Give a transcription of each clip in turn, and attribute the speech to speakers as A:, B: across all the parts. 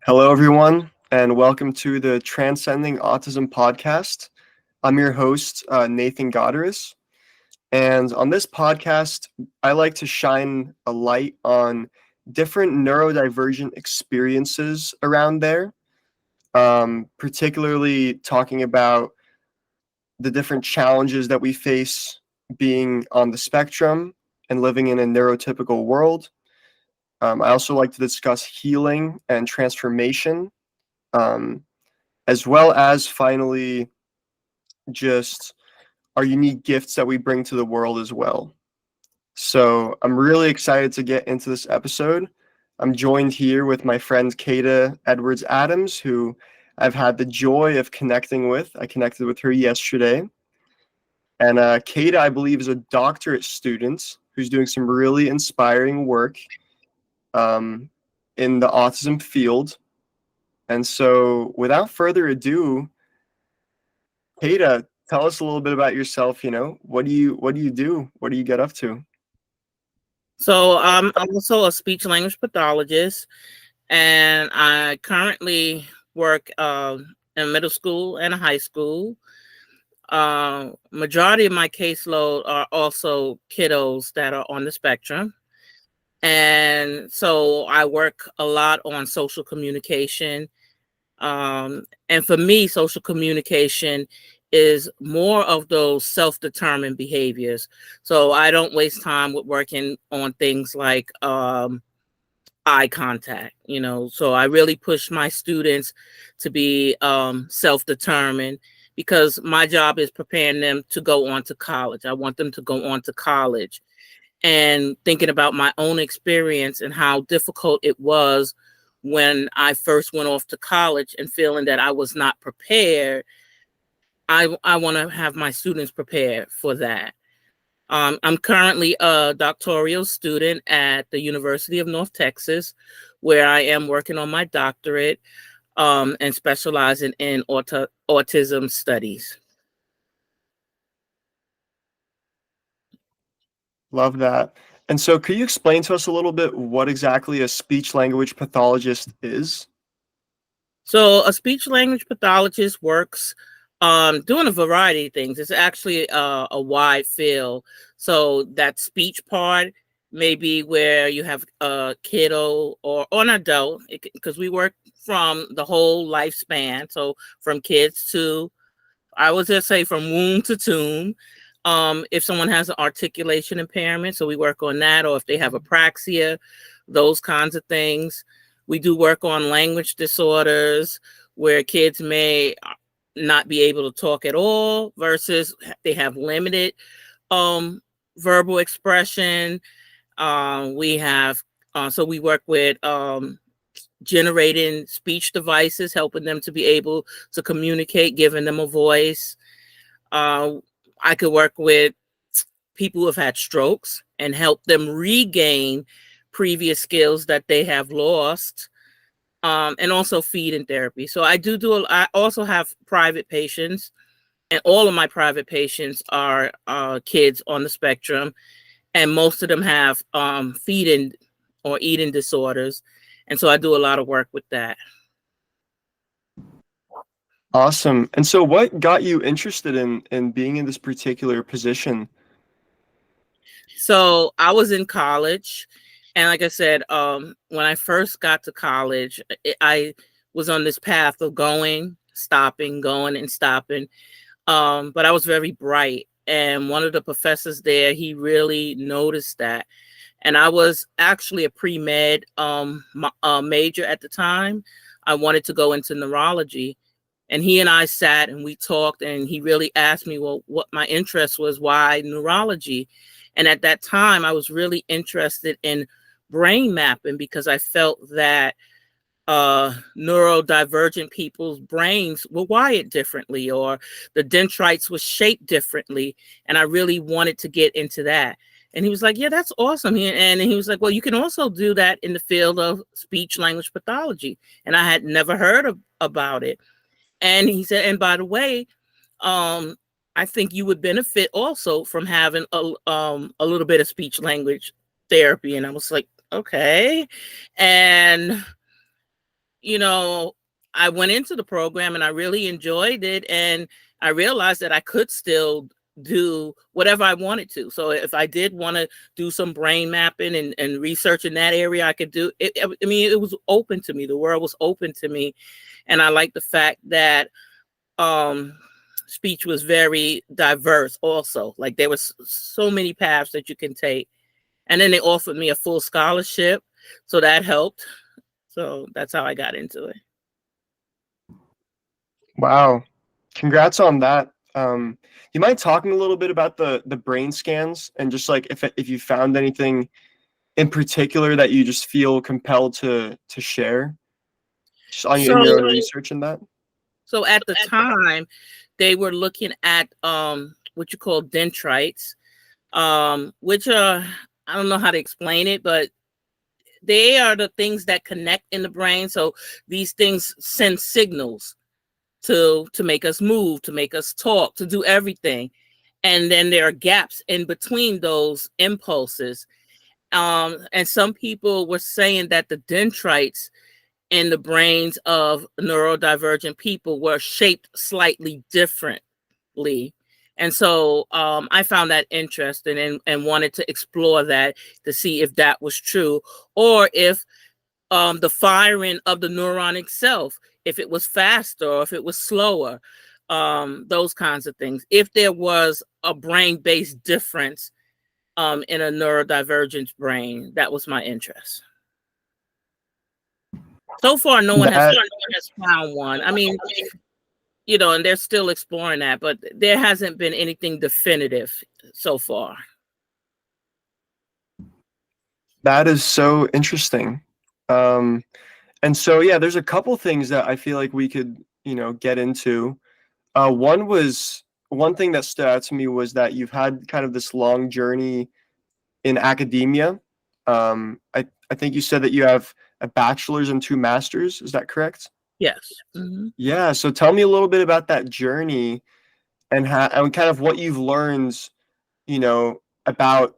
A: Hello, everyone, and welcome to the Transcending Autism podcast. I'm your host, Nathan Goddard, and on this podcast, I like to shine a light on different neurodivergent experiences around there, particularly talking about the different challenges that we face being on the spectrum and living in a neurotypical world. I also like to discuss healing and transformation. Um, as well as finally just our unique gifts that we bring to the world as well. So I'm really excited to get into this episode. I'm joined here with my friend Keita Edwards Adams, who I've had the joy of connecting with. I connected with her yesterday. And Keita, I believe, is a doctorate student who's doing some really inspiring work in the autism field. And so without further ado, Keita, tell us a little bit about yourself. What do you do? What do you get up to?
B: So I'm also a speech-language pathologist, and I currently work in middle school and high school. Majority of my caseload are also kiddos that are on the spectrum. And so I work a lot on social communication. And for me, social communication is more of those self-determined behaviors. So I don't waste time with working on things like eye contact, So I really push my students to be self-determined because my job is preparing them to go on to college. I want them to go on to college. And thinking about my own experience and how difficult it was when I first went off to college and feeling that I was not prepared, I want to have my students prepared for that. I'm currently a doctoral student at the University of North Texas, where I am working on my doctorate and specializing in autism studies.
A: Love that. And so could you explain to us a little bit what exactly a speech language pathologist is?
B: So a speech language pathologist works doing a variety of things. It's actually a wide field. So that speech part may be where you have a kiddo or an adult, because we work from the whole lifespan. So from kids to, I would just say from womb to tomb. If someone has an articulation impairment, so we work on that, or if they have apraxia, those kinds of things. We do work on language disorders where kids may not be able to talk at all versus they have limited verbal expression. We have, so we work with generating speech devices, helping them to be able to communicate, giving them a voice. I could work with people who have had strokes and help them regain previous skills that they have lost, and also feeding therapy. So I also have private patients, and all of my private patients are kids on the spectrum, and most of them have feeding or eating disorders. And so I do a lot of work with that.
A: Awesome. And so what got you interested in being in this particular position?
B: So I was in college, and like I said, when I first got to college, I was on this path of going, and stopping. But I was very bright, and one of the professors there, he really noticed that. And I was actually a pre-med major at the time. I wanted to go into neurology. And he and I sat and we talked, and he really asked me, well, what my interest was, why neurology? And at that time, I was really interested in brain mapping because I felt that neurodivergent people's brains were wired differently, or the dendrites were shaped differently. And I really wanted to get into that. And he was like, yeah, that's awesome. And he was like, well, you can also do that in the field of speech language pathology. And I had never heard about it. And he said, and by the way, I think you would benefit also from having a little bit of speech language therapy. And I was like, okay. And you know, I went into the program and I really enjoyed it, and I realized that I could still do whatever I wanted to. So if I did want to do some brain mapping and research in that area, I could do it. I mean, it was open to me. The world was open to me. And I like the fact that speech was very diverse also. Like there was so many paths that you can take. And then they offered me a full scholarship. So that helped. So that's how I got into it.
A: Wow. Congrats on that. You mind talking a little bit about the brain scans and just like if you found anything in particular that you just feel compelled to share just on in your own research in that?
B: So at the time, they were looking at what you call dendrites, which are, I don't know how to explain it, but they are the things that connect in the brain. So these things send signals to make us move, to make us talk, to do everything. And then there are gaps in between those impulses. And some people were saying that the dendrites in the brains of neurodivergent people were shaped slightly differently. And so I found that interesting and wanted to explore that to see if that was true, or if the firing of the neuron itself, if it was faster or if it was slower, those kinds of things. If there was a brain-based difference in a neurodivergent brain, that was my interest. So far, no one has found one. I mean, you know, and they're still exploring that, but there hasn't been anything definitive so far.
A: That is so interesting. And so, yeah, there's a couple things that I feel like we could, you know, get into. One thing that stood out to me was that you've had kind of this long journey in academia. I think you said that you have a bachelor's and 2 masters. Is that correct?
B: Yes. Mm-hmm.
A: Yeah. So tell me a little bit about that journey and how and kind of what you've learned, you know, about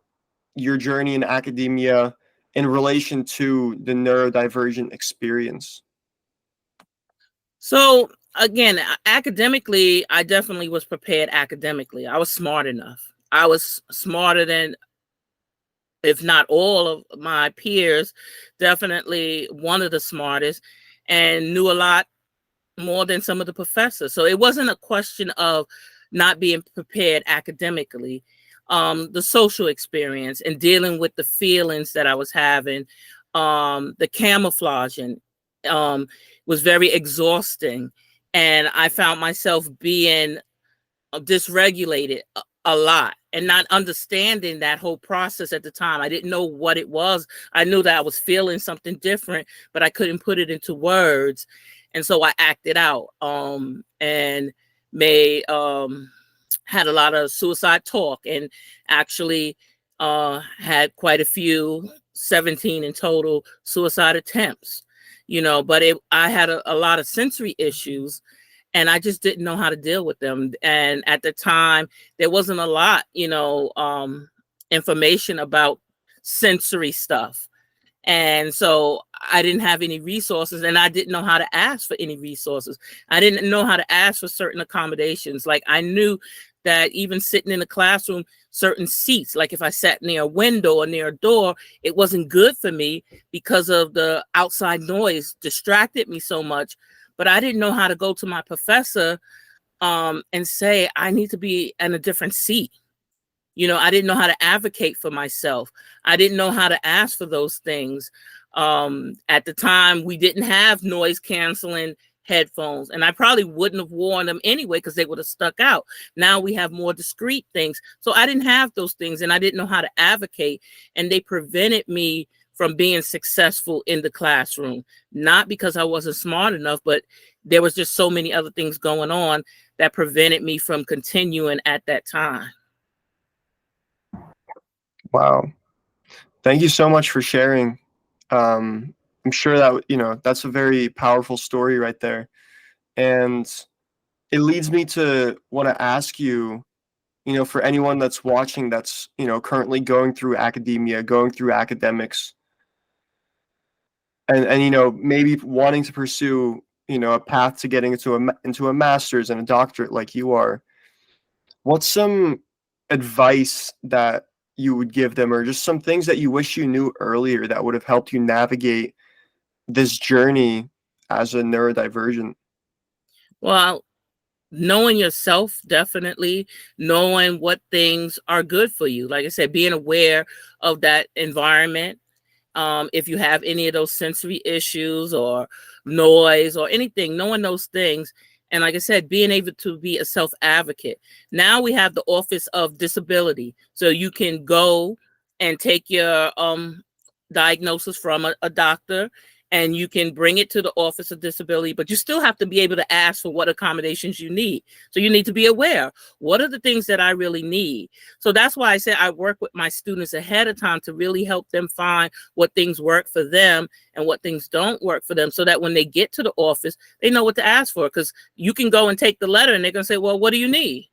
A: your journey in academia in relation to the neurodivergent experience.
B: So again, academically, I definitely was prepared academically. I was smart enough. I was smarter than, if not all of my peers, definitely one of the smartest, and knew a lot more than some of the professors. So it wasn't a question of not being prepared academically. The social experience and dealing with the feelings that I was having, the camouflaging was very exhausting. And I found myself being dysregulated a lot and not understanding that whole process at the time. I didn't know what it was. I knew that I was feeling something different, but I couldn't put it into words. And so I acted out and made had a lot of suicide talk, and actually had quite a few, 17 in total, suicide attempts, you know, but I had a lot of sensory issues, and I just didn't know how to deal with them. And at the time, there wasn't a lot, you know, information about sensory stuff. And so I didn't have any resources, and I didn't know how to ask for any resources. I didn't know how to ask for certain accommodations. Like I knew that even sitting in the classroom, certain seats, like if I sat near a window or near a door, it wasn't good for me because of the outside noise distracted me so much. But I didn't know how to go to my professor and say, I need to be in a different seat. You know, I didn't know how to advocate for myself. I didn't know how to ask for those things. At the time, we didn't have noise canceling headphones, and I probably wouldn't have worn them anyway because they would have stuck out. Now we have more discreet things. So I didn't have those things, and I didn't know how to advocate, and they prevented me from being successful in the classroom. Not because I wasn't smart enough, but there was just so many other things going on that prevented me from continuing at that time.
A: Wow. Thank you so much for sharing. I'm sure that, you know, that's a very powerful story right there. And it leads me to want to ask you, you know, for anyone that's watching that's, you know, currently going through academia, going through academics, and you know, maybe wanting to pursue, you know, a path to getting into a master's and a doctorate like you are, what's some advice that you would give them, or just some things that you wish you knew earlier that would have helped you navigate this journey as a neurodivergent?
B: Well, knowing yourself, definitely knowing what things are good for you. Like I said, being aware of that environment. If you have any of those sensory issues or noise or anything, knowing those things. And like I said, being able to be a self advocate. Now we have the Office of Disability. So you can go and take your diagnosis from a doctor, and you can bring it to the Office of Disability, but you still have to be able to ask for what accommodations you need. So you need to be aware, what are the things that I really need? So that's why I say I work with my students ahead of time to really help them find what things work for them and what things don't work for them, so that when they get to the office, they know what to ask for. Because you can go and take the letter and they're going to say, well, what do you need?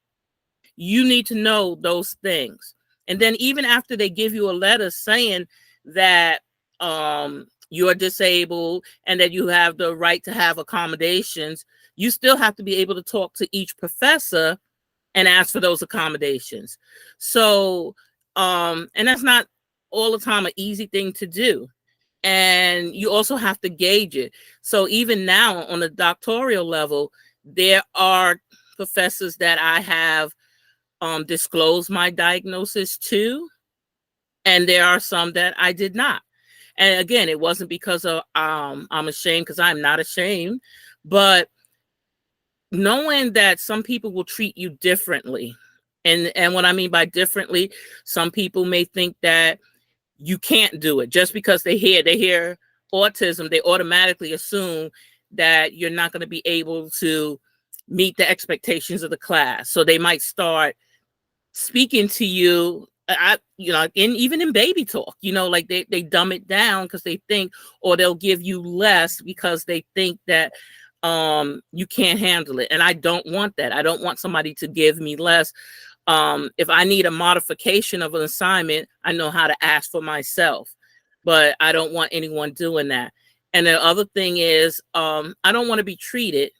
B: You need to know those things. And then even after they give you a letter saying that you're disabled and that you have the right to have accommodations, you still have to be able to talk to each professor and ask for those accommodations. So, and that's not all the time an easy thing to do. And you also have to gauge it. So even now on the doctoral level, there are professors that I have disclosed my diagnosis to, and there are some that I did not. And again, it wasn't because of I'm ashamed, because I'm not ashamed, but knowing that some people will treat you differently. And what I mean by differently, some people may think that you can't do it just because they hear autism, they automatically assume that you're not going to be able to meet the expectations of the class. So they might start speaking to you, even in baby talk, like they dumb it down because they think, or they'll give you less because they think that you can't handle it. And I don't want that. I don't want somebody to give me less. If I need a modification of an assignment, I know how to ask for myself, but I don't want anyone doing that. And the other thing is, I don't want to be treated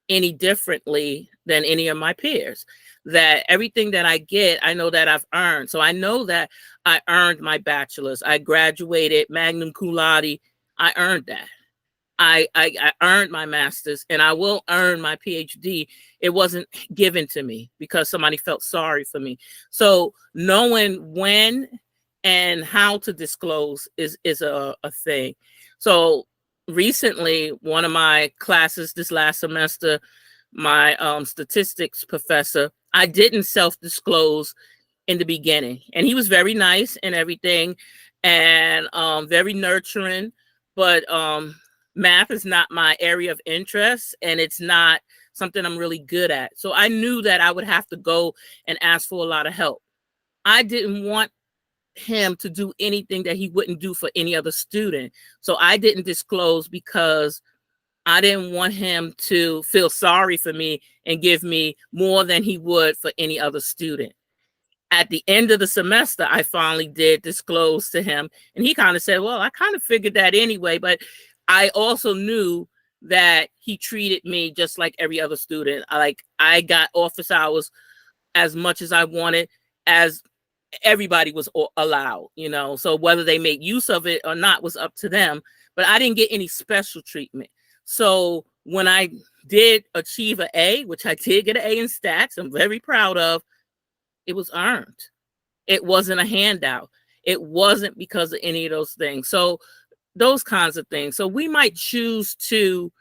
B: any differently than any of my peers. That everything that I get, I know that I've earned. So I know that I earned my bachelor's. I graduated magna cum laude. I earned that. I earned my master's, and I will earn my PhD. It wasn't given to me because somebody felt sorry for me. So knowing when and how to disclose is a thing. So recently, one of my classes this last semester, my statistics professor, I didn't self-disclose in the beginning, and he was very nice and everything, and very nurturing, but math is not my area of interest, and it's not something I'm really good at. So I knew that I would have to go and ask for a lot of help. I didn't want him to do anything that he wouldn't do for any other student. So I didn't disclose because I didn't want him to feel sorry for me and give me more than he would for any other student. At the end of the semester, I finally did disclose to him, and he kind of said, well, I kind of figured that anyway, but I also knew that he treated me just like every other student. I got office hours as much as I wanted, as everybody was allowed, so whether they made use of it or not was up to them, but I didn't get any special treatment. So when I did achieve an A, which I did get an A in stats, I'm very proud of, it was earned. It wasn't a handout. It wasn't because of any of those things. So those kinds of things. So we might choose to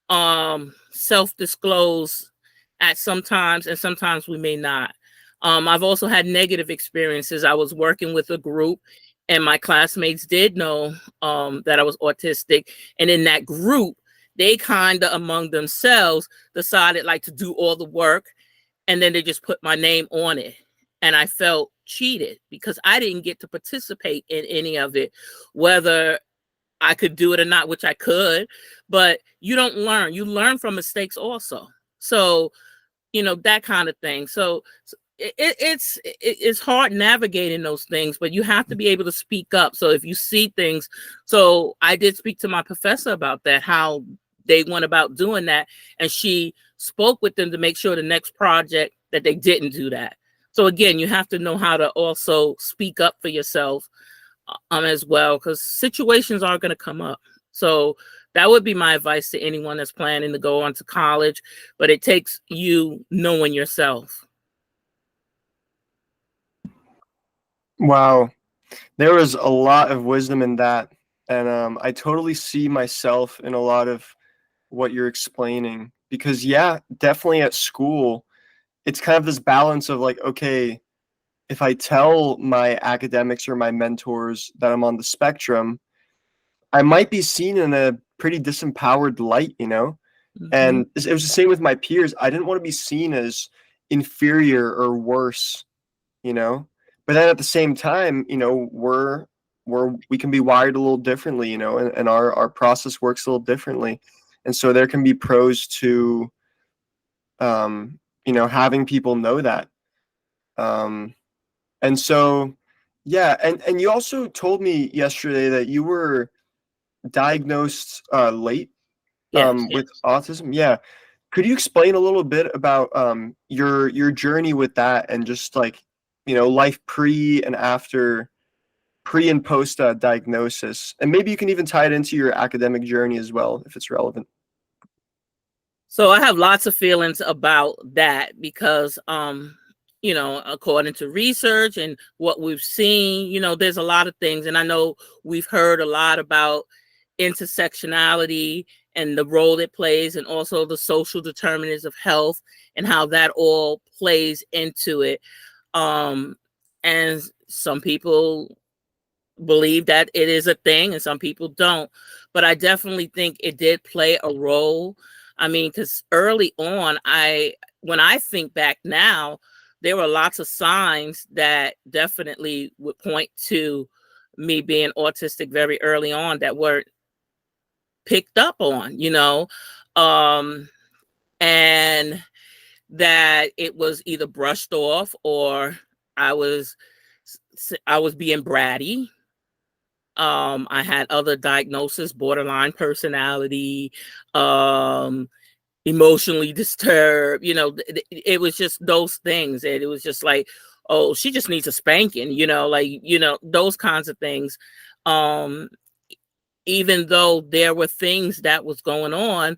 B: self-disclose at sometimes, and sometimes we may not. I've also had negative experiences. I was working with a group, and my classmates did know that I was autistic. And in that group, they kind of among themselves decided to do all the work, and then they just put my name on it. And I felt cheated because I didn't get to participate in any of it, whether I could do it or not, which I could, but you don't learn. You learn from mistakes also. So, that kind of thing. So it's hard navigating those things, but you have to be able to speak up. So if you see things, so I did speak to my professor about that, how they went about doing that, and she spoke with them to make sure the next project that they didn't do that. So again, you have to know how to also speak up for yourself as well, because situations are going to come up. So that would be my advice to anyone that's planning to go on to college, but it takes you knowing yourself.
A: Wow, there was a lot of wisdom in that, and I totally see myself in a lot of what you're explaining. Because yeah, definitely at school, it's kind of this balance of like, okay, if I tell my academics or my mentors that I'm on the spectrum, I might be seen in a pretty disempowered light, you know? And it was the same with my peers. I didn't want to be seen as inferior or worse, you know? But then at the same time, you know, we can be wired a little differently, you know, and our process works a little differently. And so there can be pros to you know, having people know that. And so yeah, and you also told me yesterday that you were diagnosed late
B: Yes.
A: with autism. Yeah. Could you explain a little bit about your journey with that, and just like, you know, life pre and post diagnosis, and maybe you can even tie it into your academic journey as well if it's relevant.
B: So I have lots of feelings about that because, you know, according to research and what we've seen, you know, there's a lot of things. And I know we've heard a lot about intersectionality and the role it plays, and also the social determinants of health and how that all plays into it. And some people believe that it is a thing and some people don't, but I definitely think it did play a role. I mean, because early on, when I think back now, there were lots of signs that definitely would point to me being autistic very early on that were picked up on, you know, and that it was either brushed off, or I was being bratty. I had other diagnoses: borderline personality, um, emotionally disturbed. You know, it was just those things, and it was just like, oh, she just needs a spanking. You know, like, you know, those kinds of things. Um, Even though there were things that was going on,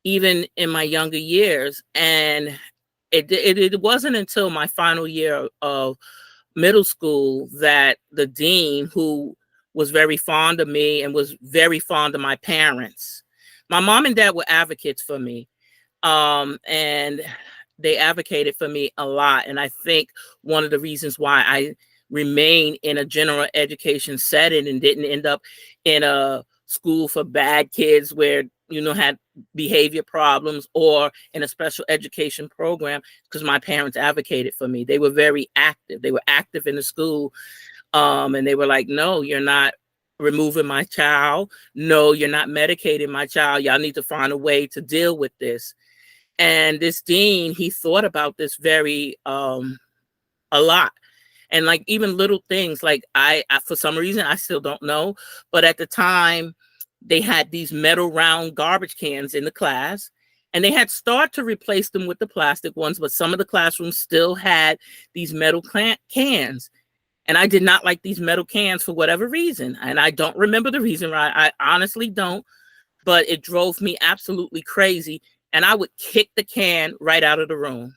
B: even in my younger years, and it wasn't until my final year of middle school that the dean, who was very fond of me and was very fond of my parents. My mom and dad were advocates for me, and they advocated for me a lot. And I think one of the reasons why I remain in a general education setting and didn't end up in a school for bad kids where, you know, had behavior problems, or in a special education program, because my parents advocated for me. They were very active. They were active in the school. And they were like, no, you're not removing my child. No, you're not medicating my child. Y'all need to find a way to deal with this. And this dean, he thought about this very a lot. And like even little things, like I for some reason, I still don't know, but at the time they had these metal round garbage cans in the class, and they had started to replace them with the plastic ones, but some of the classrooms still had these metal cans. And I did not like these metal cans for whatever reason. And I don't remember the reason, right? I honestly don't, but it drove me absolutely crazy. And I would kick the can right out of the room.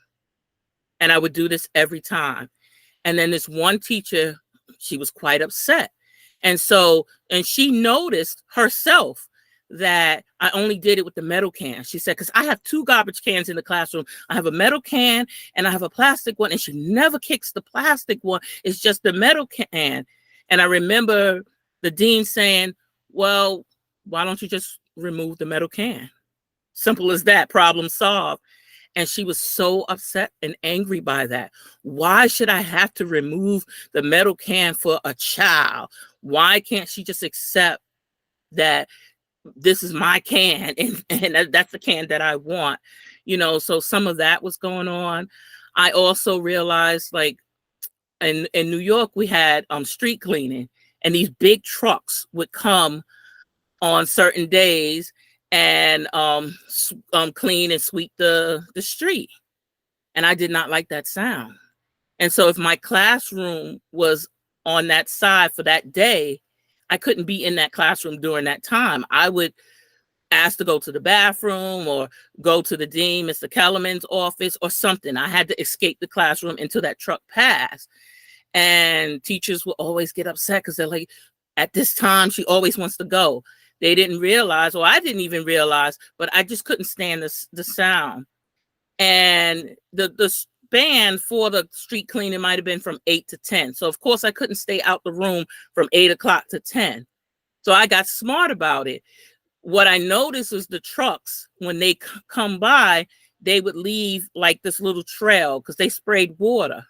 B: And I would do this every time. And then this one teacher, she was quite upset. And she noticed herself that I only did it with the metal can. She said, because I have two garbage cans in the classroom. I have a metal can and I have a plastic one. And she never kicks the plastic one. It's just the metal can. And I remember the dean saying, well, why don't you just remove the metal can? Simple as that, problem solved. And she was so upset and angry by that. Why should I have to remove the metal can for a child? Why can't she just accept that this is my can, and that's the can that I want? You know, so some of that was going on. I also realized, like, in New York, we had street cleaning, and these big trucks would come on certain days and clean and sweep the street. And I did not like that sound. And so if my classroom was on that side for that day, I couldn't be in that classroom during that time. I would ask to go to the bathroom or go to the dean, Mr. Kellerman's office or something. I had to escape the classroom until that truck passed. And teachers will always get upset because they're like, at this time, she always wants to go. They didn't realize, or I didn't even realize, but I just couldn't stand the sound. And the span for the street cleaning might have been from 8 to 10. So of course I couldn't stay out the room from 8 o'clock to 10. So I got smart about it. What I noticed is the trucks, when they come by, they would leave like this little trail because they sprayed water.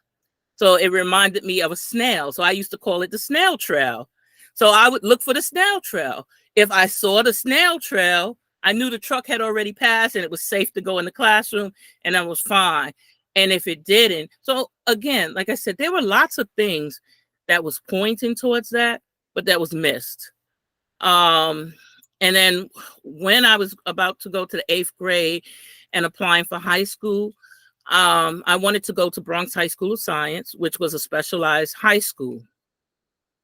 B: So it reminded me of a snail. So I used to call it the snail trail. So I would look for the snail trail. If I saw the snail trail, I knew the truck had already passed and it was safe to go in the classroom, and I was fine. And if it didn't, so again, like I said, there were lots of things that was pointing towards that, but that was missed. And then when I was about to go to the 8th grade and applying for high school, I wanted to go to Bronx High School of Science, which was a specialized high school.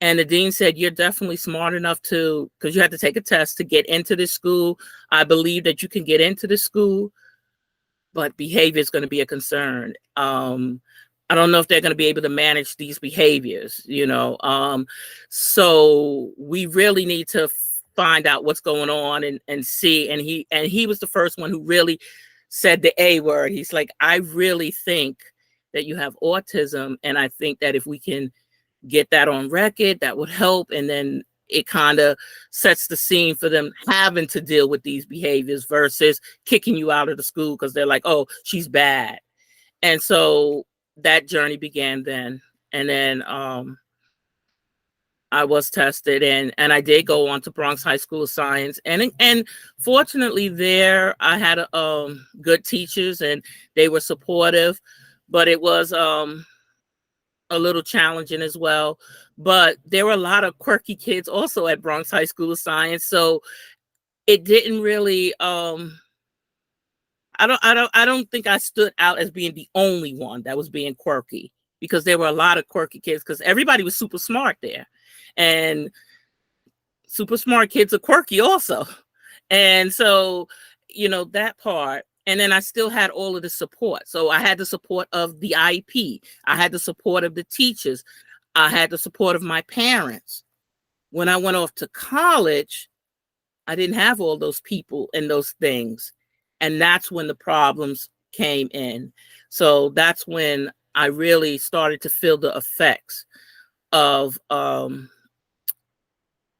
B: And the dean said, you're definitely smart enough to, because you had to take a test to get into this school. I believe that you can get into the school, but behavior is going to be a concern. I don't know if they're going to be able to manage these behaviors, you know. So we really need to find out what's going on and see. And he was the first one who really said the A word. He's like, I really think that you have autism. And I think that if we can get that on record, that would help. And then it kind of sets the scene for them having to deal with these behaviors versus kicking you out of the school because they're like, oh, she's bad. And so that journey began then. And then I was tested, and I did go on to Bronx High School of Science. And fortunately there I had good teachers and they were supportive, but it was a little challenging as well. But there were a lot of quirky kids also at Bronx High School of Science. So it didn't really, I don't think I stood out as being the only one that was being quirky, because there were a lot of quirky kids because everybody was super smart there. And super smart kids are quirky also. And so, you know, that part. And then I still had all of the support. So I had the support of the IEP. I had the support of the teachers. I had the support of my parents. When I went off to college, I didn't have all those people and those things. And that's when the problems came in. So that's when I really started to feel the effects of,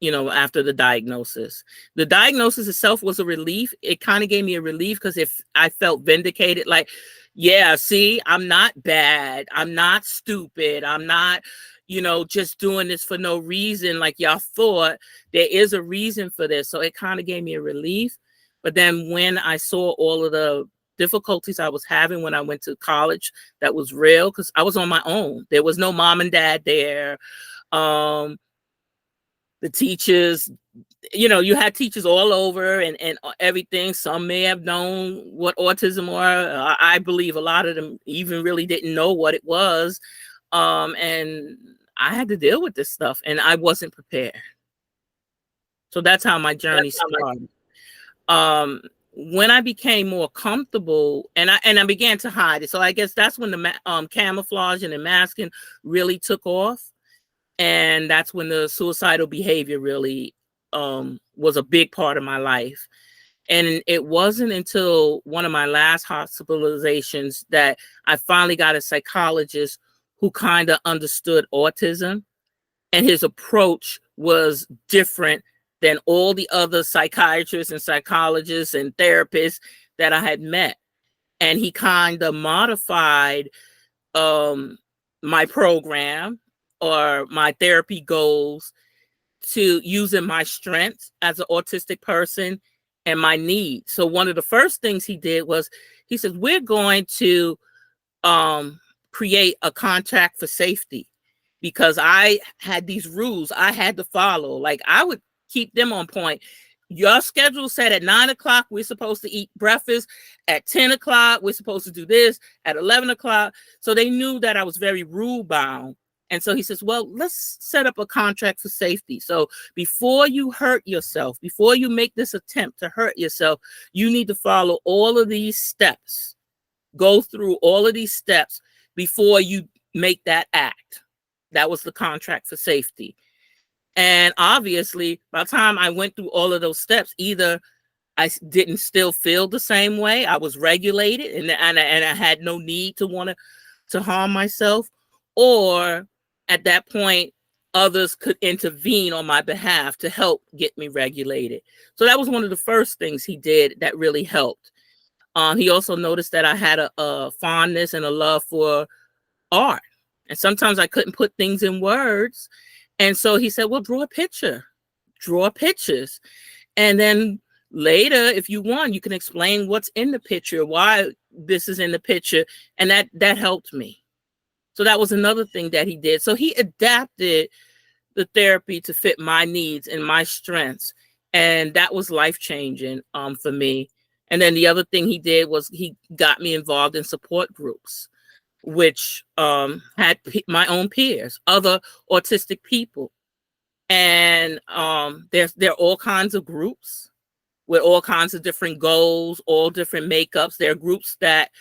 B: you know, after the diagnosis. The diagnosis itself was a relief. It kind of gave me a relief because if I felt vindicated, like, yeah, see, I'm not bad. I'm not stupid. I'm not, you know, just doing this for no reason like y'all thought. There is a reason for this. So it kind of gave me a relief. But then when I saw all of the difficulties I was having when I went to college, that was real because I was on my own. There was no mom and dad there. The teachers, you know, you had teachers all over and everything. Some may have known what autism was. I believe a lot of them even really didn't know what it was. And I had to deal with this stuff and I wasn't prepared. So that's how my journey started. When I became more comfortable and I began to hide it. So I guess that's when the camouflage and the masking really took off. And that's when the suicidal behavior really was a big part of my life. And it wasn't until one of my last hospitalizations that I finally got a psychologist who kind of understood autism, and his approach was different than all the other psychiatrists and psychologists and therapists that I had met. And he kind of modified my program or my therapy goals to using my strengths as an autistic person and my needs. So one of the first things he did was he said, we're going to create a contract for safety, because I had these rules I had to follow. Like, I would keep them on point. Your schedule said at 9 o'clock, we're supposed to eat breakfast. At 10 o'clock, we're supposed to do this. At 11 o'clock. So they knew that I was very rule bound. And so he says, well, let's set up a contract for safety. So before you hurt yourself, before you make this attempt to hurt yourself, you need to follow all of these steps. Go through all of these steps before you make that act. That was the contract for safety. And obviously, by the time I went through all of those steps, either I didn't still feel the same way, I was regulated, and I had no need to want to harm myself, or at that point, others could intervene on my behalf to help get me regulated. So that was one of the first things he did that really helped. He also noticed that I had a fondness and a love for art. And sometimes I couldn't put things in words. And so he said, well, draw a picture, draw pictures. And then later, if you want, you can explain what's in the picture, why this is in the picture. And that helped me. So that was another thing that he did. So he adapted the therapy to fit my needs and my strengths. And that was life-changing for me. And then the other thing he did was he got me involved in support groups, which had my own peers, other autistic people. And there are all kinds of groups with all kinds of different goals, all different makeups. There are groups that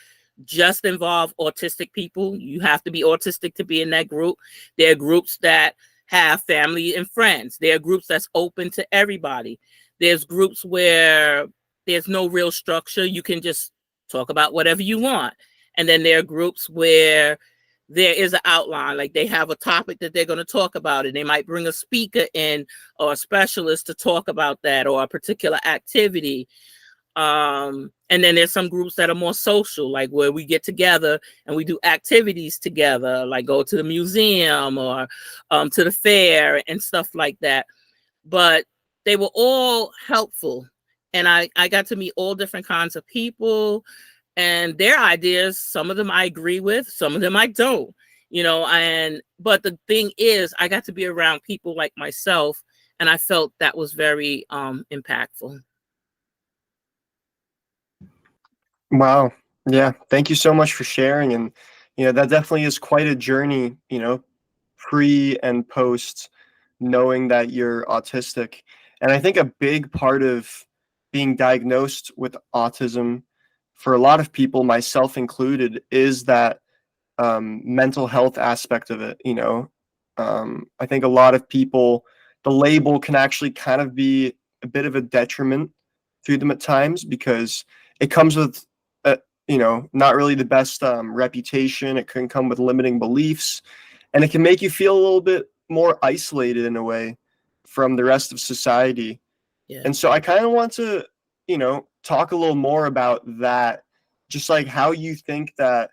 B: just involve autistic people. You have to be autistic to be in that group. There are groups that have family and friends. There are groups that's open to everybody. There's groups where there's no real structure. You can just talk about whatever you want. And then there are groups where there is an outline, like they have a topic that they're going to talk about, and they might bring a speaker in or a specialist to talk about that or a particular activity. And then there's some groups that are more social, like where we get together and we do activities together, like go to the museum or to the fair and stuff like that. But they were all helpful. And I got to meet all different kinds of people and their ideas. Some of them I agree with, some of them I don't, but the thing is, I got to be around people like myself, and I felt that was very impactful.
A: Wow. Yeah. Thank you so much for sharing. And, that definitely is quite a journey, pre and post knowing that you're autistic. And I think a big part of being diagnosed with autism for a lot of people, myself included, is that mental health aspect of it. I think a lot of people, the label can actually kind of be a bit of a detriment to them at times because it comes with not really the best reputation. It can come with limiting beliefs, and it can make you feel a little bit more isolated in a way from the rest of society.
B: Yeah.
A: And so I kind of want to, talk a little more about that, just like how you think that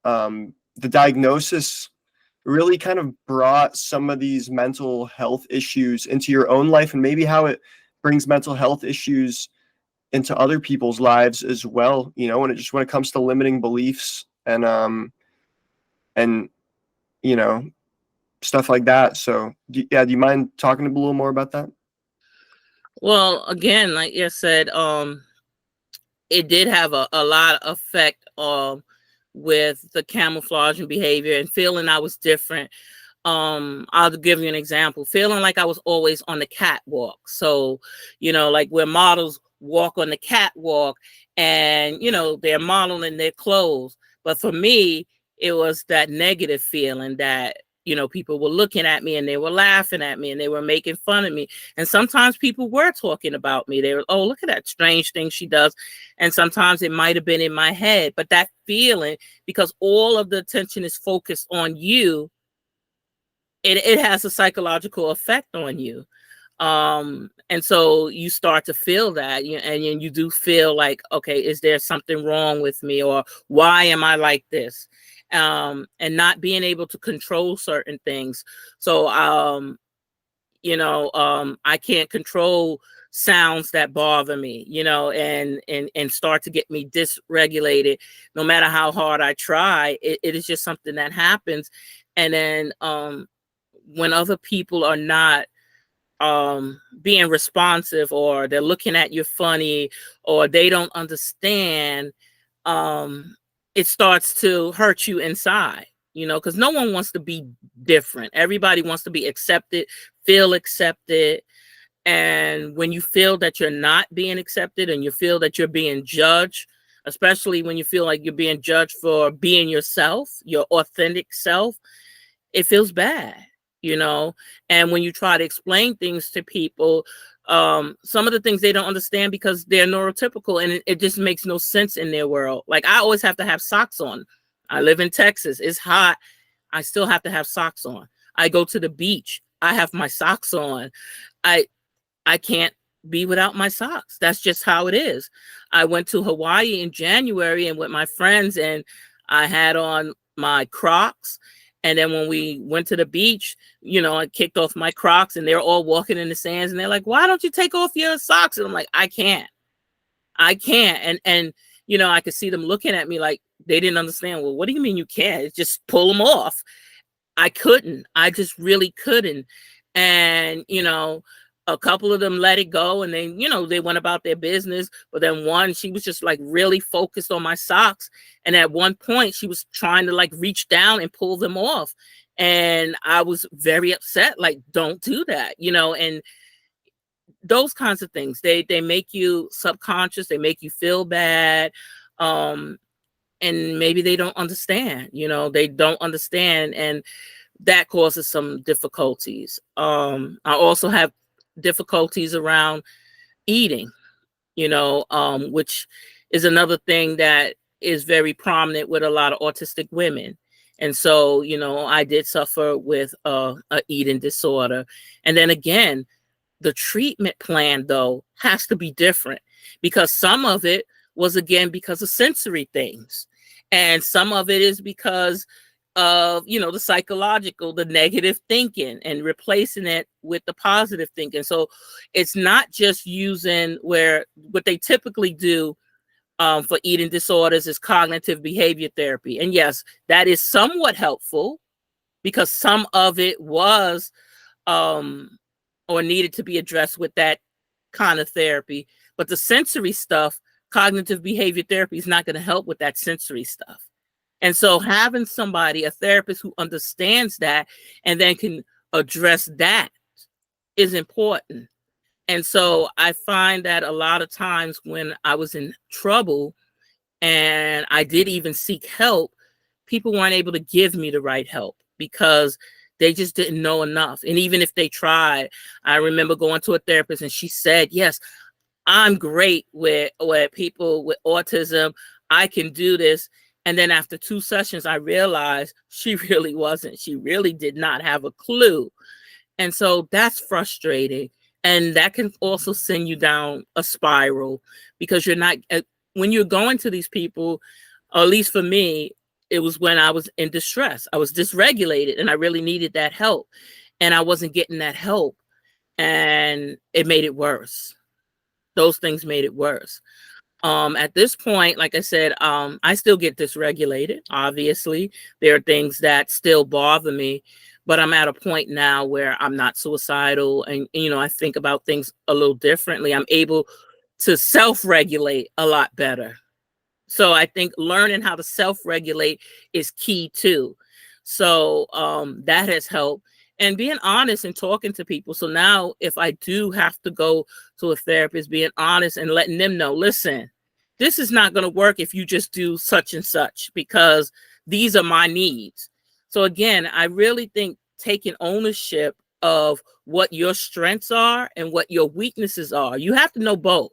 A: the diagnosis really kind of brought some of these mental health issues into your own life, and maybe how it brings mental health issues into other people's lives as well, when it comes to limiting beliefs and stuff like that. So do you mind talking a little more about that?
B: Well, again, like you said, it did have a lot of effect with the camouflaging behavior and feeling I was different. I'll give you an example. Feeling like I was always on the catwalk. So, like where models walk on the catwalk and, they're modeling their clothes. But for me, it was that negative feeling that, people were looking at me and they were laughing at me and they were making fun of me. And sometimes people were talking about me. They were, oh, look at that strange thing she does. And sometimes it might have been in my head, but that feeling, because all of the attention is focused on you, it has a psychological effect on you. And so you start to feel that, and you do feel like, okay, is there something wrong with me, or why am I like this? And not being able to control certain things. So, I can't control sounds that bother me, and start to get me dysregulated. No matter how hard I try, it is just something that happens. And then when other people are not being responsive, or they're looking at you funny, or they don't understand, it starts to hurt you inside, because no one wants to be different. Everybody wants to be accepted, feel accepted. And when you feel that you're not being accepted, and you feel that you're being judged, especially when you feel like you're being judged for being yourself, your authentic self, it feels bad, And when you try to explain things to people, some of the things they don't understand because they're neurotypical, and it just makes no sense in their world. Like, I always have to have socks on. I live in Texas. It's hot. I still have to have socks on. I go to the beach. I have my socks on. I can't be without my socks. That's just how it is. I went to Hawaii in January and with my friends, and I had on my Crocs. And then when we went to the beach, I kicked off my Crocs, and they're all walking in the sands, and they're like, "Why don't you take off your socks?" And I'm like, I can't. And I could see them looking at me like they didn't understand. Well, what do you mean you can't? Just pull them off. I couldn't. I just really couldn't. And, a couple of them let it go, and then, they went about their business. But then one, she was just like really focused on my socks. And at one point she was trying to like reach down and pull them off. And I was very upset, like, don't do that, and those kinds of things, they make you subconscious, they make you feel bad. And maybe they don't understand, they don't understand. And that causes some difficulties. I also have difficulties around eating, which is another thing that is very prominent with a lot of autistic women. And so, I did suffer with a eating disorder. And then again, the treatment plan, though, has to be different, because some of it was, again, because of sensory things. And some of it is because of, the psychological, the negative thinking, and replacing it with the positive thinking. So it's not just using what they typically do for eating disorders is cognitive behavior therapy. And yes, that is somewhat helpful, because some of it was or needed to be addressed with that kind of therapy. But the sensory stuff, cognitive behavior therapy is not going to help with that sensory stuff. And so having somebody, a therapist who understands that and then can address that is important. And so I find that a lot of times when I was in trouble and I did even seek help, people weren't able to give me the right help because they just didn't know enough. And even if they tried, I remember going to a therapist and she said, yes, I'm great with people with autism. I can do this. And then after 2 sessions, I realized she really wasn't. She really did not have a clue. And so that's frustrating. And that can also send you down a spiral, because you're not, when you're going to these people, or at least for me, it was when I was in distress. I was dysregulated and I really needed that help. And I wasn't getting that help. And it made it worse. Those things made it worse. At this point, like I said, I still get dysregulated. Obviously, there are things that still bother me, but I'm at a point now where I'm not suicidal, and I think about things a little differently. I'm able to self-regulate a lot better. So I think learning how to self-regulate is key too. So that has helped. And being honest and talking to people. So now if I do have to go to a therapist, being honest and letting them know, listen, this is not going to work if you just do such and such, because these are my needs. So again, I really think taking ownership of what your strengths are and what your weaknesses are. You have to know both,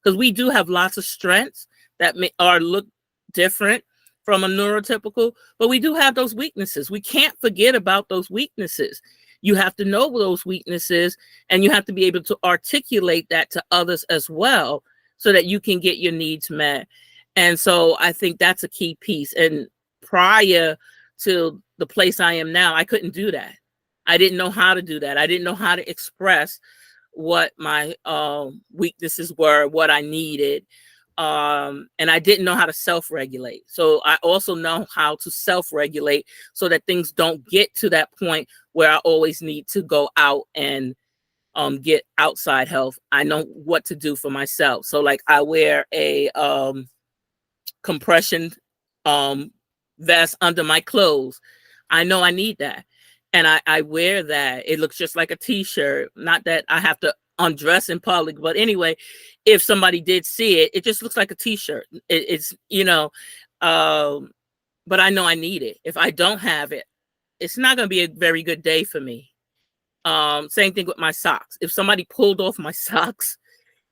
B: because we do have lots of strengths that look different from a neurotypical, but we do have those weaknesses. We can't forget about those weaknesses. You have to know those weaknesses, and you have to be able to articulate that to others as well, so that you can get your needs met. And so I think that's a key piece. And prior to the place I am now, I couldn't do that. I didn't know how to do that. I didn't know how to express what my weaknesses were, what I needed. And I didn't know how to self-regulate. So I also know how to self-regulate so that things don't get to that point where I always need to go out and get outside help. I know what to do for myself. So like I wear a compression vest under my clothes. I know I need that. And I wear that. It looks just like a t-shirt. Not that I have to undress in public, but anyway, if somebody did see it, it just looks like a t-shirt. It's, you know, but I know I need it. If I don't have it, it's not going to be a very good day for me. Same thing with my socks. If somebody pulled off my socks,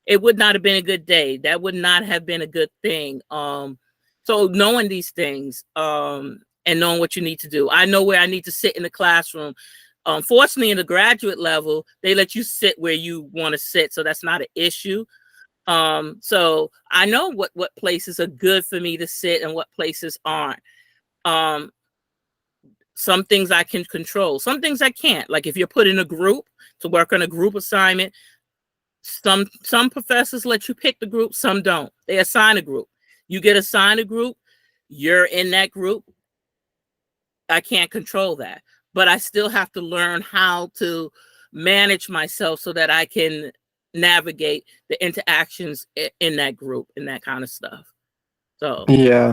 B: it would not have been a good day. That would not have been a good thing. So knowing these things, and knowing what you need to do. I know where I need to sit in the classroom. Fortunately, in the graduate level, they let you sit where you want to sit. So that's not an issue. So I know what places are good for me to sit and what places aren't. Some things I can control, some things I can't. Like if you're put in a group to work on a group assignment, some professors let you pick the group, some don't. They assign a group. You get assigned a group, you're in that group. I can't control that, but I still have to learn how to manage myself so that I can navigate the interactions in that group and that kind of stuff. So
A: Yeah.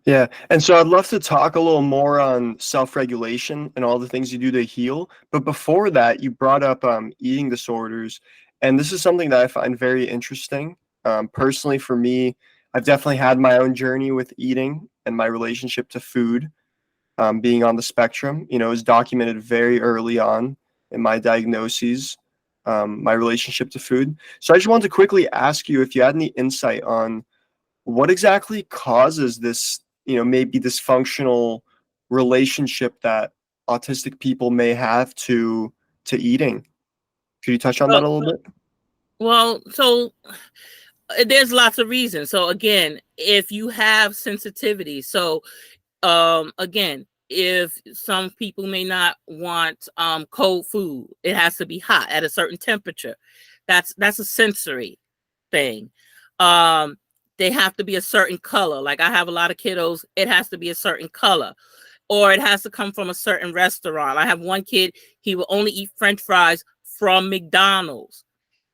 A: Yeah. And so I'd love to talk a little more on self-regulation and all the things you do to heal. But before that, you brought up eating disorders. And this is something that I find very interesting. Personally, for me, I've definitely had my own journey with eating and my relationship to food. Being on the spectrum, you know, is documented very early on in my diagnoses, my relationship to food. So I just wanted to quickly ask you if you had any insight on what exactly causes this, you know, maybe dysfunctional relationship that autistic people may have to eating. Could you touch on that a little bit?
B: Well, so there's lots of reasons. So again, if you have sensitivity, so again, if some people may not want cold food, it has to be hot at a certain temperature. That's a sensory thing. They have to be a certain color. Like I have a lot of kiddos, it has to be a certain color, or it has to come from a certain restaurant. I have one kid, he will only eat French fries from McDonald's.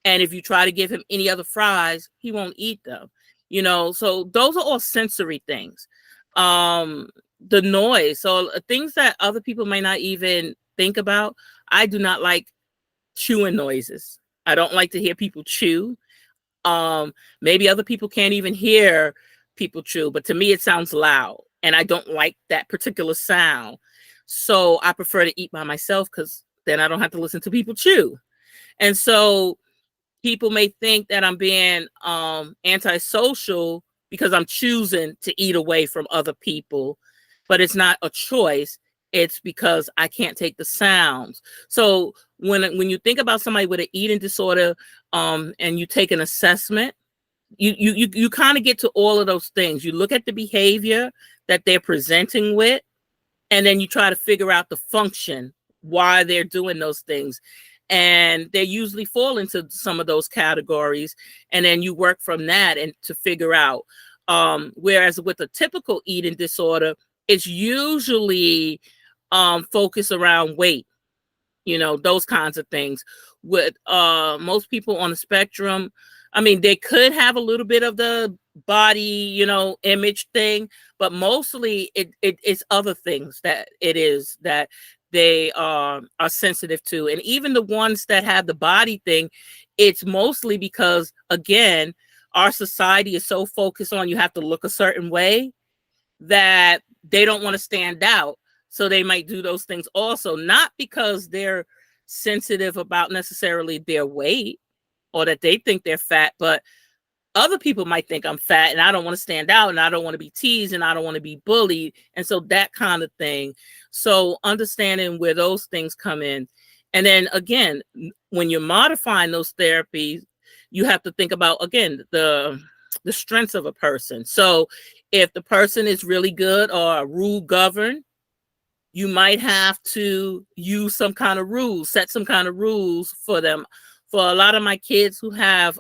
B: And if you try to give him any other fries, he won't eat them. You know, so those are all sensory things. The noise, so things that other people may not even think about. I do not like chewing noises. I don't like to hear people chew. Maybe other people can't even hear people chew, but to me it sounds loud and I don't like that particular sound. So I prefer to eat by myself because then I don't have to listen to people chew. And so people may think that I'm being antisocial because I'm choosing to eat away from other people, but it's not a choice. It's because I can't take the sounds. So when you think about somebody with an eating disorder, and you take an assessment, you kind of get to all of those things. You look at the behavior that they're presenting with, and then you try to figure out the function, why they're doing those things. And they usually fall into some of those categories. And then you work from that and to figure out, whereas with a typical eating disorder, it's usually focused around weight, you know, those kinds of things. With most people on the spectrum, I mean, they could have a little bit of the body, you know, image thing, but mostly it's other things that it is that they are sensitive to. And even the ones that have the body thing, it's mostly because, again, our society is so focused on you have to look a certain way that they don't want to stand out. So they might do those things also, not because they're sensitive about necessarily their weight or that they think they're fat, but other people might think I'm fat and I don't want to stand out and I don't want to be teased and I don't want to be bullied. And so that kind of thing. So understanding where those things come in. And then again, when you're modifying those therapies, you have to think about, again, the strengths of a person. So if the person is really good or rule governed, you might have to use some kind of rules, set some kind of rules for them for a lot of my kids who have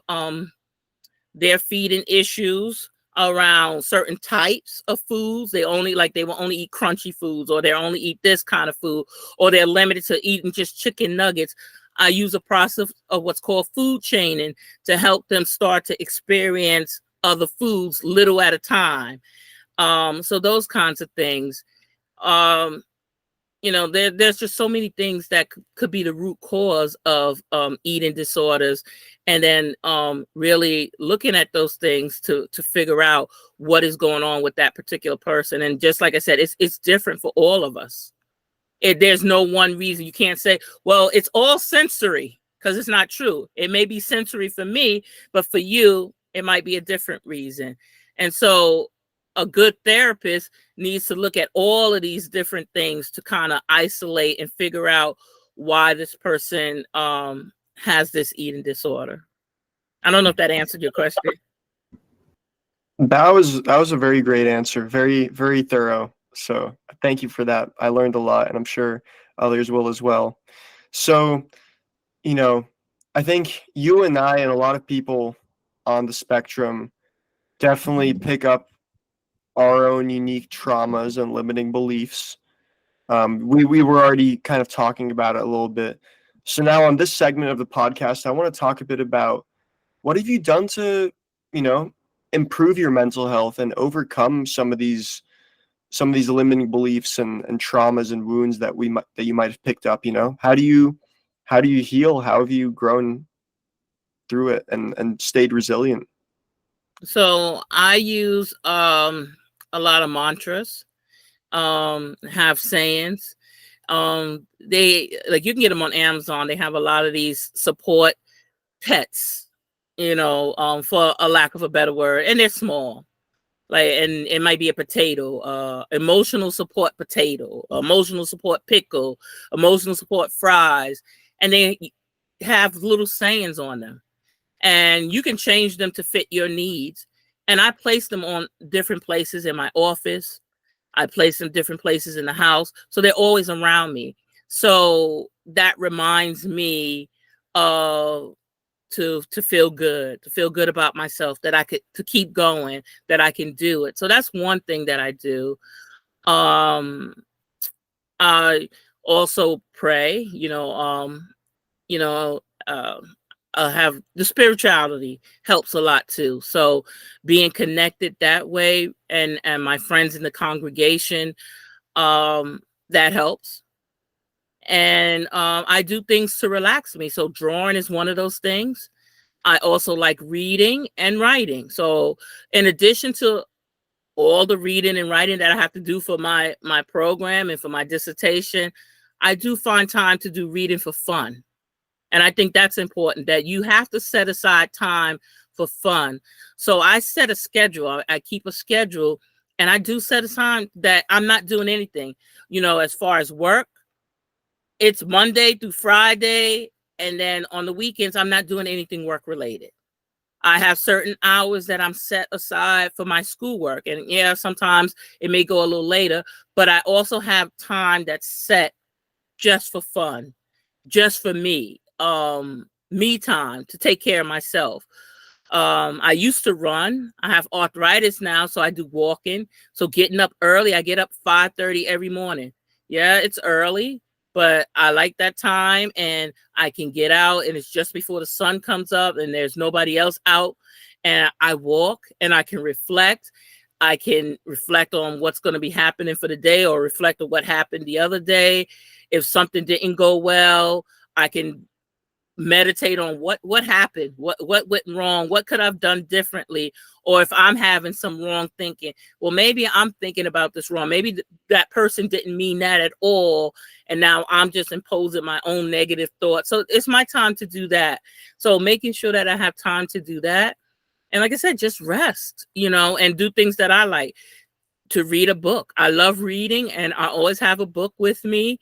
B: their feeding issues around certain types of foods, they will only eat crunchy foods, or they only eat this kind of food, or they're limited to eating just chicken nuggets. I use a process of what's called food chaining to help them start to experience other foods little at a time. So those kinds of things. There's just so many things that could be the root cause of eating disorders, and then really looking at those things to figure out what is going on with that particular person. And just like I said, it's different for all of us. There's no one reason. You can't say, well, it's all sensory, because it's not true. It may be sensory for me, but for you, it might be a different reason. And so a good therapist needs to look at all of these different things to kind of isolate and figure out why this person has this eating disorder. I don't know if that answered your question.
A: That was a very great answer. Very, very thorough. So thank you for that. I learned a lot, and I'm sure others will as well. So, I think you and I and a lot of people on the spectrum definitely pick up our own unique traumas and limiting beliefs. We were already kind of talking about it a little bit. So now on this segment of the podcast, I want to talk a bit about what have you done to, improve your mental health and overcome some of these limiting beliefs and traumas and wounds that you might have picked up. How do you heal? How have you grown through it and stayed resilient?
B: So I use a lot of mantras, have sayings. They, like, you can get them on Amazon. They have a lot of these support pets, for a lack of a better word, and they're small. And it might be a potato, emotional support potato, emotional support pickle, emotional support fries, and they have little sayings on them, and you can change them to fit your needs. And I place them on different places in my office. I place them different places in the house, so they're always around me. So that reminds me of to feel good about myself, that I could, to keep going, that I can do it. So that's one thing that I do. I also pray, have the spirituality helps a lot too. So being connected that way, and my friends in the congregation, that helps. And I do things to relax me. So drawing is one of those things. I also like reading and writing. So in addition to all the reading and writing that I have to do for my program and for my dissertation, I do find time to do reading for fun. And I think that's important, that you have to set aside time for fun. So I set a schedule. I keep a schedule, and I do set a time that I'm not doing anything. As far as work, it's Monday through Friday, and then on the weekends, I'm not doing anything work related. I have certain hours that I'm set aside for my schoolwork. And yeah, sometimes it may go a little later, but I also have time that's set just for fun, just for me time to take care of myself. I used to run. I have arthritis now, so I do walking. So getting up early, I get up 5:30 every morning. Yeah, it's early, but I like that time, and I can get out, and it's just before the sun comes up and there's nobody else out, and I walk and I can reflect. I can reflect on what's going to be happening for the day, or reflect on what happened the other day. If something didn't go well, I can meditate on what happened, what went wrong, what could I've done differently. Or if I'm having some wrong thinking, well, maybe I'm thinking about this wrong. Maybe that person didn't mean that at all, and now I'm just imposing my own negative thoughts. So it's my time to do that. So making sure that I have time to do that. And like I said, just rest, and do things that I like. To read a book. I love reading, and I always have a book with me,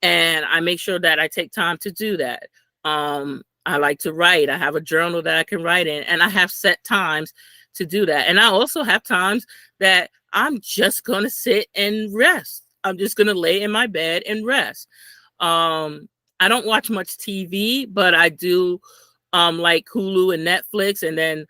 B: and I make sure that I take time to do that. I like to write. I have a journal that I can write in, and I have set times to do that. And I also have times that I'm just going to sit and rest. I'm just going to lay in my bed and rest. I don't watch much TV, but I do like Hulu and Netflix, and then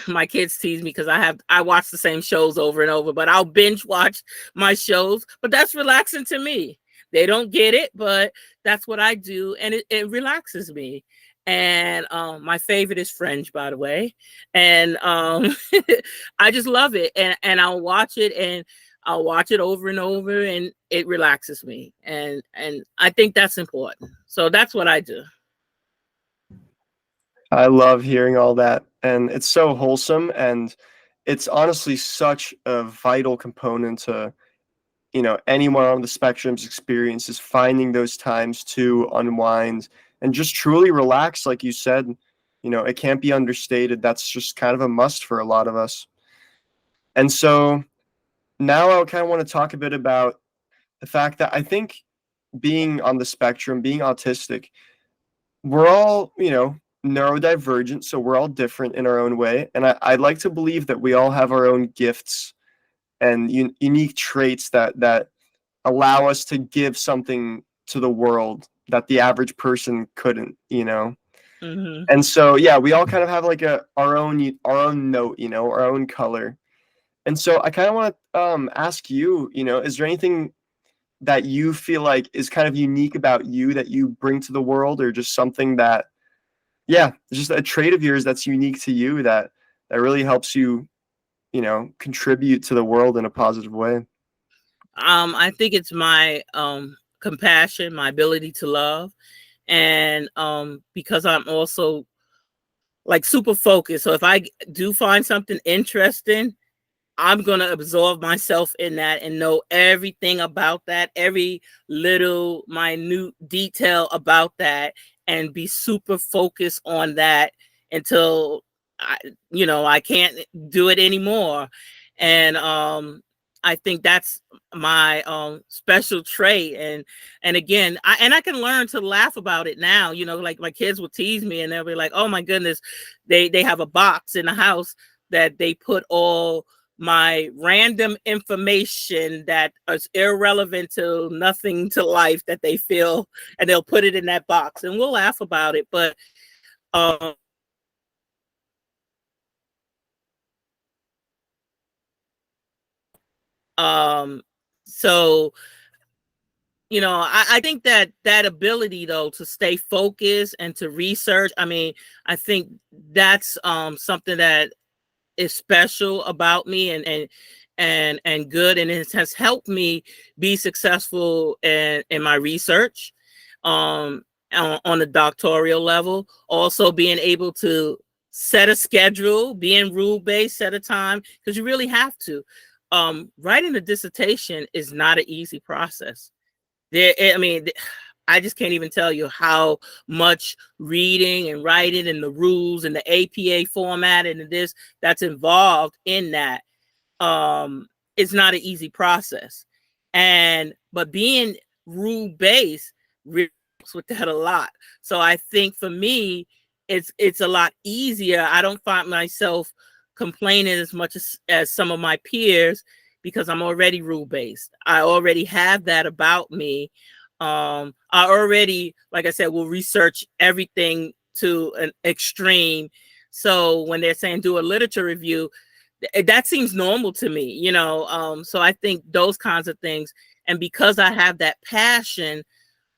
B: my kids tease me because I watch the same shows over and over, but I'll binge watch my shows. But that's relaxing to me. They don't get it, but that's what I do, and it relaxes me. And my favorite is Fringe, by the way, and I just love it. And I'll watch it, and I'll watch it over and over, and it relaxes me. And I think that's important. So that's what I do.
A: I love hearing all that, and it's so wholesome, and it's honestly such a vital component to, anyone on the spectrum's experience, is finding those times to unwind and just truly relax. Like you said, it can't be understated. That's just kind of a must for a lot of us. And so now I kind of want to talk a bit about the fact that I think being on the spectrum, being autistic, we're all, neurodivergent, so we're all different in our own way. And I'd like to believe that we all have our own gifts and unique traits that allow us to give something to the world that the average person couldn't.
B: Mm-hmm.
A: And so, yeah, we all kind of have like our own note, our own color. And so I kind of want to ask you, is there anything that you feel like is kind of unique about you that you bring to the world, or just something that, yeah, just a trait of yours that's unique to you that really helps you, contribute to the world in a positive way?
B: I think it's my compassion, my ability to love, and because I'm also like super focused. So if I do find something interesting, I'm going to absorb myself in that and know everything about that, every little minute detail about that, and be super focused on that until I can't do it anymore. And I think that's my special trait. And again, I can learn to laugh about it now. Like my kids will tease me and they'll be like, "Oh my goodness," they have a box in the house that they put all my random information that is irrelevant to nothing to life that they feel, and they'll put it in that box, and we'll laugh about it. But so I think that ability though to stay focused and to research, I think that's something that is special about me, and good, and it has helped me be successful in my research on the doctoral level. Also being able to set a schedule, being rule-based, set a time, because you really have to. Writing a dissertation is not an easy process. I just can't even tell you how much reading and writing and the rules and the APA format and this that's involved in that. It's not an easy process. But being rule based really helps with that a lot. So I think for me, it's a lot easier. I don't find myself complaining as much as some of my peers, because I'm already rule based. I already have that about me. I already, like I said, will research everything to an extreme. So when they're saying do a literature review, that seems normal to me, so I think those kinds of things. And because I have that passion,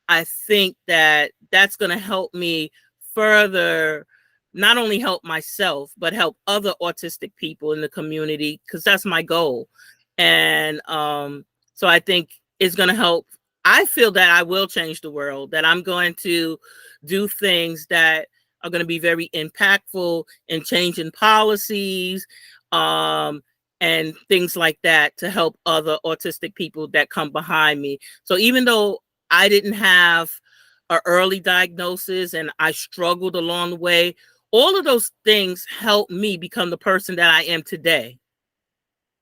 B: I think that that's going to help me further, not only help myself, but help other autistic people in the community, because that's my goal. And so I think it's going to help. I feel that I will change the world, that I'm going to do things that are going to be very impactful in changing policies, and things like that, to help other autistic people that come behind me. So even though I didn't have an early diagnosis and I struggled along the way, all of those things helped me become the person that I am today.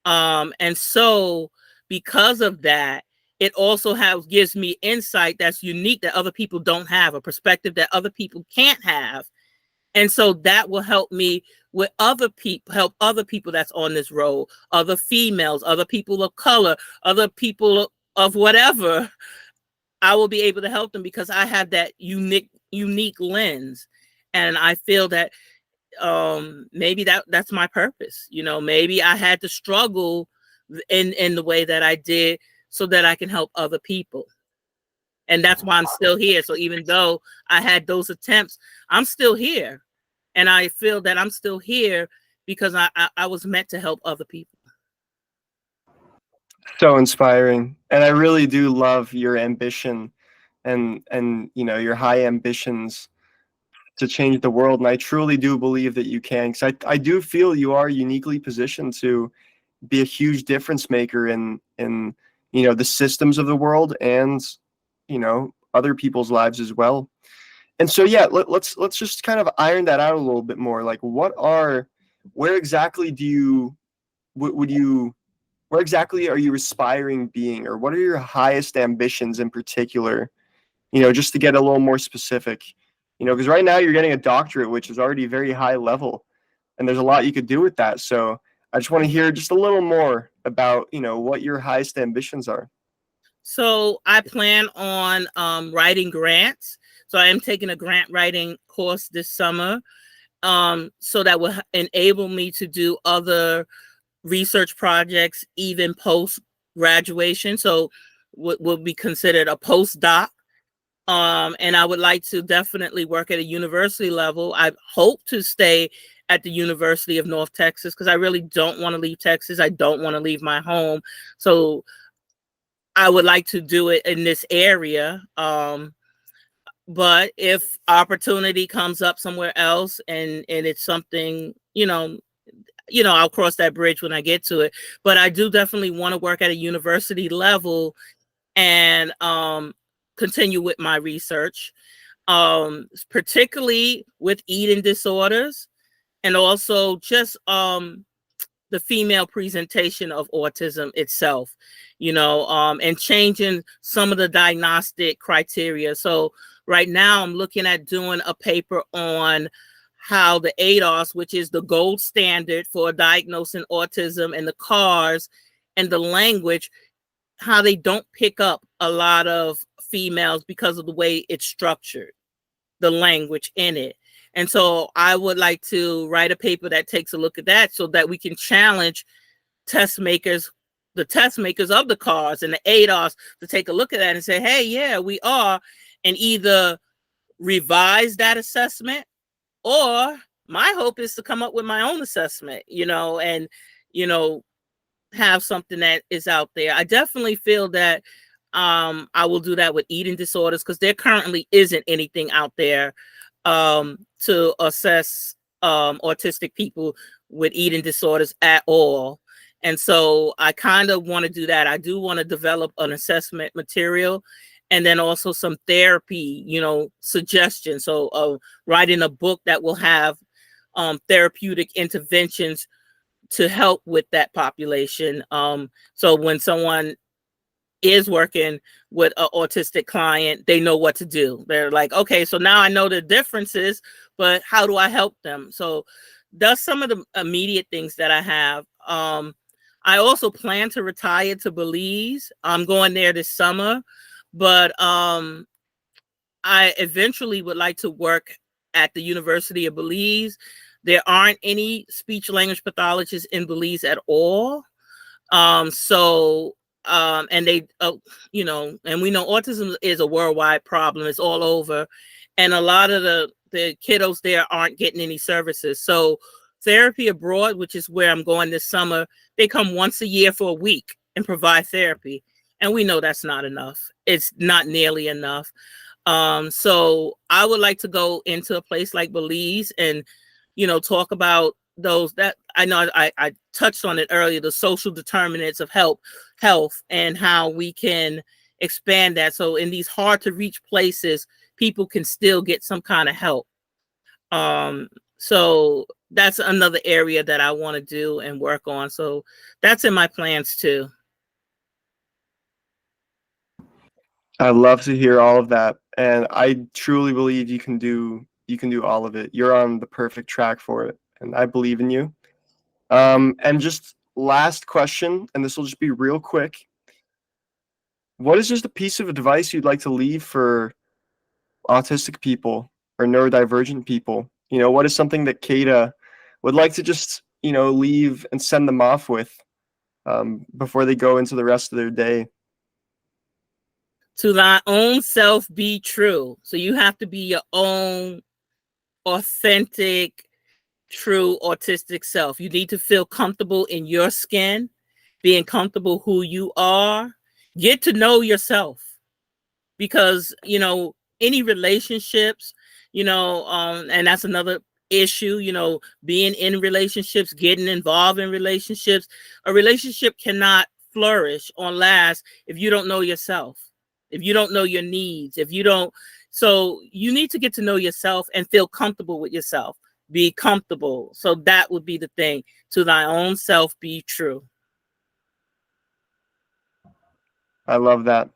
B: And so because of that, it also gives me insight that's unique, that other people don't have, a perspective that other people can't have. And so that will help me with other people, help other people that's on this road, other females, other people of color, other people of whatever. I will be able to help them because I have that unique lens. And I feel that maybe that's my purpose. Maybe I had to struggle in the way that I did so that I can help other people. And that's why I'm still here. So even though I had those attempts, I'm still here. And I feel that I'm still here because I was meant to help other people.
A: So inspiring. And I really do love your ambition and your high ambitions to change the world. And I truly do believe that you can, because I do feel you are uniquely positioned to be a huge difference maker in the systems of the world and other people's lives as well. And so yeah, let's just kind of iron that out a little bit more. Like, where exactly do you would you where exactly are you aspiring being, or what are your highest ambitions in particular? Just to get a little more specific. Because right now you're getting a doctorate, which is already very high level, and there's a lot you could do with that. So I just want to hear just a little more about what your highest ambitions are.
B: So I plan on writing grants. So I am taking a grant writing course this summer, so that will enable me to do other research projects even post graduation. So what will be considered a postdoc. And I would like to definitely work at a university level. I hope to stay at the University of North Texas because I really don't want to leave Texas. I don't want to leave my home. So I would like to do it in this area. But if opportunity comes up somewhere else and it's something, I'll cross that bridge when I get to it. But I do definitely want to work at a university level and continue with my research, particularly with eating disorders and also just the female presentation of autism itself, and changing some of the diagnostic criteria. So right now I'm looking at doing a paper on how the ADOS, which is the gold standard for diagnosing autism, and the CARS and the language, how they don't pick up a lot of females because of the way it's structured, the language in it. And so I would like to write a paper that takes a look at that so that we can challenge test makers, the test makers of the CARS and the ADOS, to take a look at that and say, hey, yeah, we are, and either revise that assessment, or my hope is to come up with my own assessment, and, have something that is out there. I definitely feel that I will do that with eating disorders because there currently isn't anything out there to assess autistic people with eating disorders at all. And so I kind of want to do that. I do want to develop an assessment material and then also some therapy, suggestions. So writing a book that will have therapeutic interventions to help with that population. So when someone is working with an autistic client, they know what to do. They're like, okay, so now I know the differences, but how do I help them? So that's some of the immediate things that I have. I also plan to retire to Belize. I'm going there this summer, but I eventually would like to work at the University of Belize. There aren't any speech-language pathologists in Belize at all. And they, and we know autism is a worldwide problem. It's all over. And a lot of the kiddos there aren't getting any services. So therapy abroad, which is where I'm going this summer, they come once a year for a week and provide therapy. And we know that's not enough. It's not nearly enough. So I would like to go into a place like Belize and, talk about those that I know I touched on it earlier, the social determinants of health and how we can expand that. So in these hard to reach places, people can still get some kind of help. So that's another area that I want to do and work on. So that's in my plans too.
A: I love to hear all of that, and I truly believe you can do all of it. You're on the perfect track for it, and I believe in you. And just last question, and this will just be real quick. What is just a piece of advice you'd like to leave for autistic people or neurodivergent people, what is something that Keita would like to just, leave and send them off with before they go into the rest of their day?
B: To thy own self be true. So you have to be your own authentic, true autistic self. You need to feel comfortable in your skin, being comfortable who you are. Get to know yourself, because any relationships, and that's another issue, being in relationships, getting involved in relationships. A relationship cannot flourish or last if you don't know yourself, if you don't know your needs, if you don't. So you need to get to know yourself and feel comfortable with yourself. Be comfortable. So that would be the thing. To thy own self be true.
A: I love that.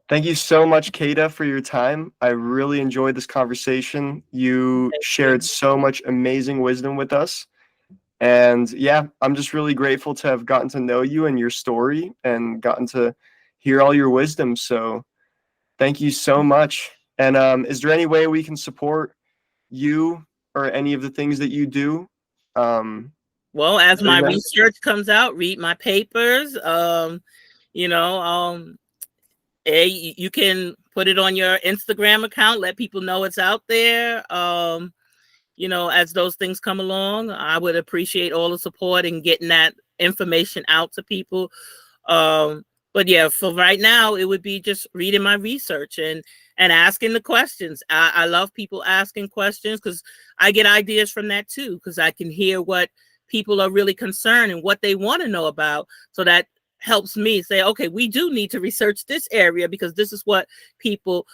A: Thank you so much, Keita, for your time. I really enjoyed this conversation. You shared so much amazing wisdom with us. And yeah, I'm just really grateful to have gotten to know you and your story and gotten to hear all your wisdom. So thank you so much. And is there any way we can support you or any of the things that you do?
B: Well, as my research comes out, read my papers. You can put it on your Instagram account, let people know it's out there. As those things come along, I would appreciate all the support in getting that information out to people. But yeah, for right now, it would be just reading my research and asking the questions. I love people asking questions because I get ideas from that too, because I can hear what people are really concerned and what they want to know about. So that helps me say, okay, we do need to research this area because this is what people,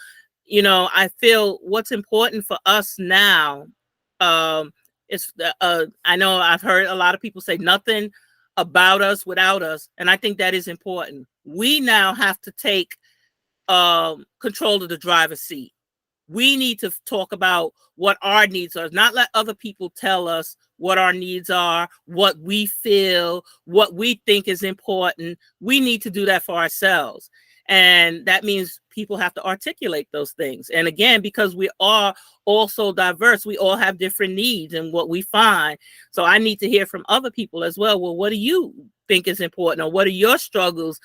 B: I feel what's important for us now. It's I know I've heard a lot of people say nothing about us without us, and I think that is important. We now have to take control of the driver's seat. We need to talk about what our needs are, not let other people tell us what our needs are, what we feel, what we think is important. We need to do that for ourselves. And that means people have to articulate those things. And again, because we are all so diverse, we all have different needs and what we find. So I need to hear from other people as well. Well, what do you think is important? Or what are your struggles?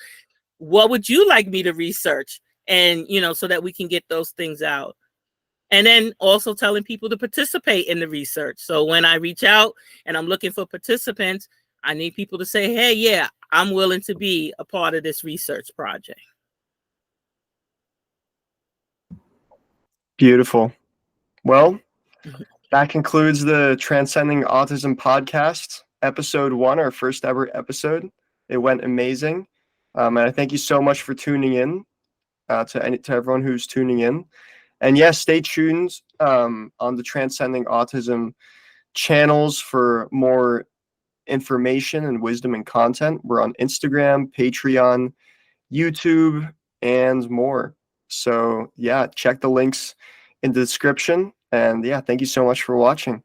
B: What would you like me to research? And, so that we can get those things out. And then also telling people to participate in the research. So when I reach out and I'm looking for participants, I need people to say, hey, yeah, I'm willing to be a part of this research project.
A: Beautiful. Well, that concludes the Transcending Autism podcast, episode 1, our first ever episode. It went amazing. And I thank you so much for tuning in, to everyone who's tuning in. And yes, stay tuned on the Transcending Autism channels for more information and wisdom and content. We're on Instagram, Patreon, YouTube, and more. So yeah, check the links in the description. And yeah, thank you so much for watching.